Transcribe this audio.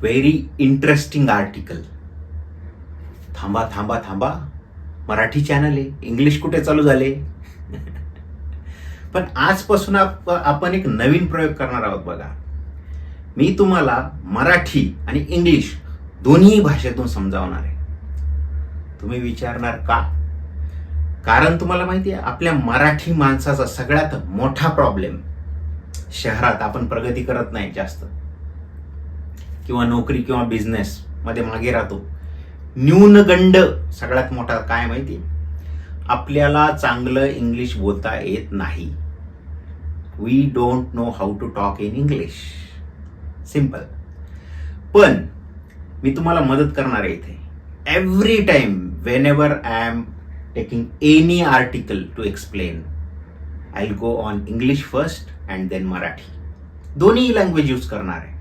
Very interesting article. थांबा थांबा थांबा, मराठी चॅनल आहे, इंग्लिश कुठे चालू झाले? पण आजपासून आपण एक नवीन प्रयोग करणार आहोत. बघा, मी तुम्हाला मराठी आणि इंग्लिश दोन्ही भाषेतून समजावणार आहे. तुम्ही विचारणार का? कारण तुम्हाला माहिती आहे, आपल्या मराठी माणसाचा सगळ्यात मोठा प्रॉब्लेम, शहरात आपण प्रगती करत नाही जास्त, किंवा नोकरी किंवा बिझनेस मध्ये मागे राहतो. न्यूनगंड सगळ्यात मोठा काय माहिती, आपल्याला चांगलं इंग्लिश बोलता येत नाही. We don't know how to talk in English. Simple. पण मी तुम्हाला मदत करणार आहे इथे. Every time when ever I am taking any article to explain, I will go on English first and then Marathi. दोन्ही लँग्वेज यूज करणार आहे.